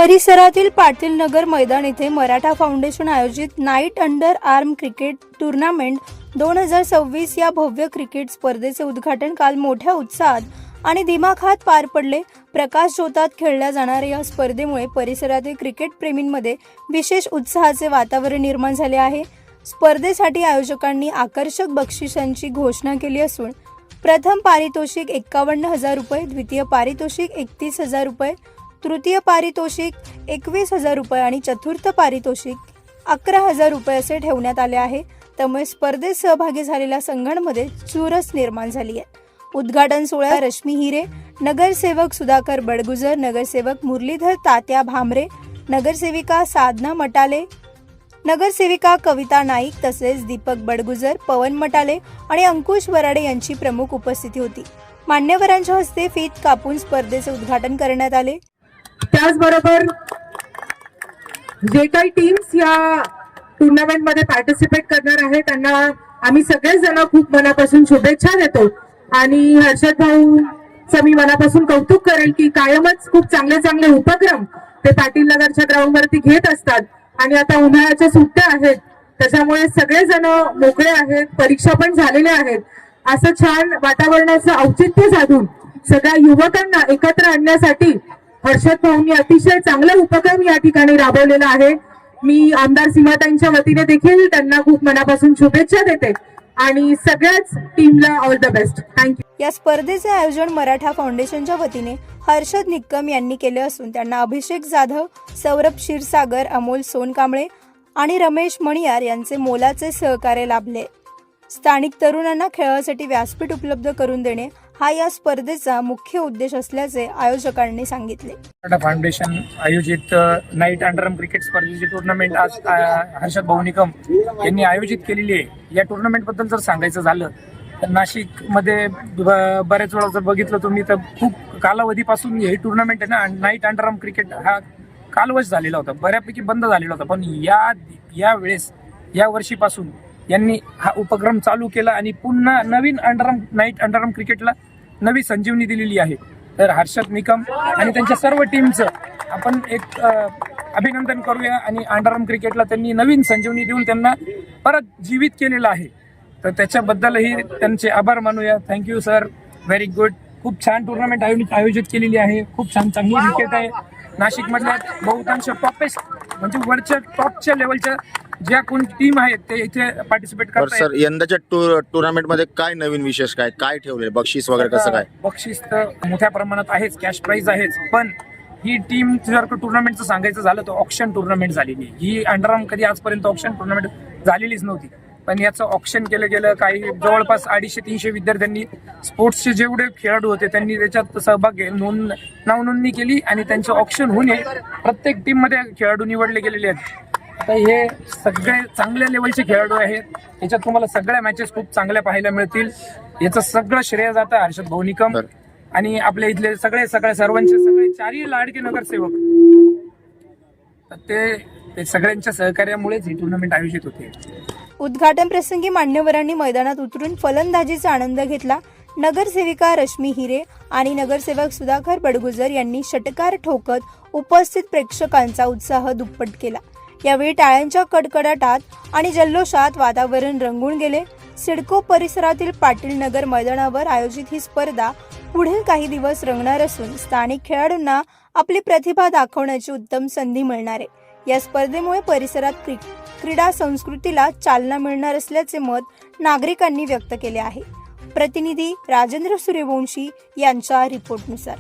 परिसरातील पाटील नगर मैदान येथे मराठा फाउंडेशन आयोजित night under arm cricket tournament 2026 या भव्य क्रिकेट स्पर्धेचे उद्घाटन काल मोठ्या उत्साहात आणि दिमाखात पार पडले। प्रकाश ज्योतात खेळल्या जाणाऱ्या या स्पर्धेमुळे परिसरातील क्रिकेट प्रेमींमध्ये विशेष उत्साहाचे वातावरण निर्माण झाले आहे। स्पर्धेसाठी आयोजकांनी आकर्षक बक्षिसांची घोषणा केली असून प्रथम पारितोषिक 51,000 रुपये, द्वितीय पारितोषिक 31,000 रुपये, तृतीय पारितोषिक 21,000 रुपये आणि चतुर्थ पारितोषिक 11,000 रुपये असे ठेवण्यात आले आहे। त्यामुळे स्पर्धेत सहभागी झालेल्या संघांमध्ये चुरस निर्माण झाली आहे। उद्घाटन सोहळ्यात रश्मी हिरे, नगरसेवक सुधाकर बडगुजर, नगरसेवक मुरलीधर तात्या भामरे, नगरसेविका साधना मटाले, नगरसेविका कविता नाईक तसेच दीपक बडगुजर, पवन मटाले आणि अंकुश वराडे यांची प्रमुख उपस्थिती होती। मान्यवरांच्या हस्ते फीत कापून स्पर्धेचे उद्घाटन करण्यात आले। त्याचबरोबर जे काही टीम्स या टूर्नामेंट मध्ये पार्टिसिपेट करणार आहेत त्यांना आम्ही सगळे जण खूप मनापासून शुभेच्छा देतो आणि हर्षद भाऊचं मी मनापासून कौतुक करेल की कायमच खूप चांगले उपक्रम ते पाटील नगरच्या ग्राउंड वरती घेत असतात आणि आता उन्हाळ्याच्या सुट्ट्या आहेत त्याच्यामुळे सगळे जण मोकळे आहेत, परीक्षा पण झालेल्या आहेत। असं छान वातावरणाचं औचित्य साधून सगळ्या युवकांना एकत्र आणण्यासाठी हर्षद भाऊंनी अतिशय चांगला उपक्रम या ठिकाणी राबवलेला आहे। मी आमदार सीमाताईंच्या वतीने देखील त्यांना खूप मनापासून शुभेच्छा देते आणि सगळ्याच टीमला ऑल द बेस्ट। थँक्यू। या स्पर्धेचे आयोजन मराठा फाउंडेशनच्या वतीने हर्षद निक्कम यांनी केले असून त्यांना अभिषेक जाधव, सौरभ क्षीरसागर, अमोल सोनकांबळे आणि रमेश मणियार यांचे मोलाचे सहकार्य लाभले। स्थानिक तरुणांना खेळासाठी व्यासपीठ उपलब्ध करून देणे हा या स्पर्धेचा मुख्य उद्देश असल्याचे आयोजकांनी सांगितले। मराठा फाउंडेशन आयोजित नाईट अंडरआर्म क्रिकेट स्पर्धेची टूर्नामेंट आज हर्षद भाऊ निकम यांनी आयोजित केलेली आहे। या टूर्नामेंट बद्दल जर सांगायचं झालं तर नाशिक मध्ये बऱ्याच वेळा जर बघितलं तुम्ही तर खूप कालावधीपासून हे टूर्नामेंट आहे ना, नाईट अंडरआर्म क्रिकेट हा कालवश झालेला होता, बऱ्यापैकी बंद झालेला होता। पण या वेळेस या वर्षीपासून यांनी हा उपक्रम चालू केला आणि पुन्हा नवीन नाईट अंडरआर्म क्रिकेटला नवी संजीवनी दिलेली आहे। तर हर्षद निकम आणि त्यांच्या सर्व टीमचं आपण एक अभिनंदन करूया आणि अंडरआर्म क्रिकेटला त्यांनी नवीन संजीवनी देऊन त्यांना परत जीवित केलेलं आहे, तर त्याच्याबद्दलही त्यांचे आभार मानूया। Thank you sir, very good. खूप छान टुर्नामेंट आयोजित केलेली आहे, खूप चांगली क्रिकेट आहे। नाशिकमधल्या बहुतांश टॉपेस्ट म्हणजे वरच्या टॉपच्या लेवलच्या ज्या कोण टीम आहेत ते इथे पार्टिसिपेट करतात। सर, यंदाच्या टुर्नामेंट मध्ये काय नवीन विशेष काय ठेवले, बक्षीस वगैरे कसं काय? बक्षीस तर मोठ्या प्रमाणात आहेच, कॅश प्राइज आहेच, पण ही टीम जर टुर्नामेंटचं सांगायचं झालं तर ऑक्शन टुर्नामेंट झालेली आहे। ही अंडरआर्म कधी आजपर्यंत ऑक्शन टुर्नामेंट झालेलीच नव्हती, पण याचं ऑक्शन केलं गेलं। काही जवळपास 250-300 विद्यार्थ्यांनी, स्पोर्ट्सचे जेवढे खेळाडू होते त्यांनी त्याच्यात सहभाग नावनोंदणी केली आणि त्यांचं ऑक्शन होऊन प्रत्येक टीम मध्ये खेळाडू निवडले गेलेले आहेत। आता हे सगळे चांगल्या लेवलचे खेळाडू आहेत, याच्यात तुम्हाला सगळ्या मॅचेस खूप चांगल्या पाहायला मिळतील। याचं सगळं श्रेय जातं हर्षद भाऊ निकम आणि आपल्या इथले सर्वांचे चारही लाडके नगरसेवक, ते सगळ्यांच्या सहकार्यामुळेच ही टुर्नामेंट आयोजित होते। उद्घाटन प्रसंगी मान्यवरांनी मैदानात उतरून फलंदाजीचा आनंद घेतला। नगरसेविका रश्मी हिरे आणि नगरसेवक सुधाकर बडगुजर यांनी षटकार ठोकत उपस्थित प्रेक्षकांचा उत्साह दुप्पट केला। यावेळी टाळ्यांच्या कडकडाटात आणि जल्लोषात वातावरण रंगून गेले। सिडको परिसरातील पाटील नगर मैदानावर आयोजित ही स्पर्धा पुढील काही दिवस रंगणार असून स्थानिक खेळाडूंना आपली प्रतिभा दाखवण्याची उत्तम संधी मिळणार आहे। या स्पर्धेमुळे परिसरात क्रीडा संस्कृतीला चालना मिळणार असल्याचे मत नागरिकांनी व्यक्त केले आहे। प्रतिनिधी राजेंद्र सूर्यवंशी यांच्या रिपोर्टनुसार।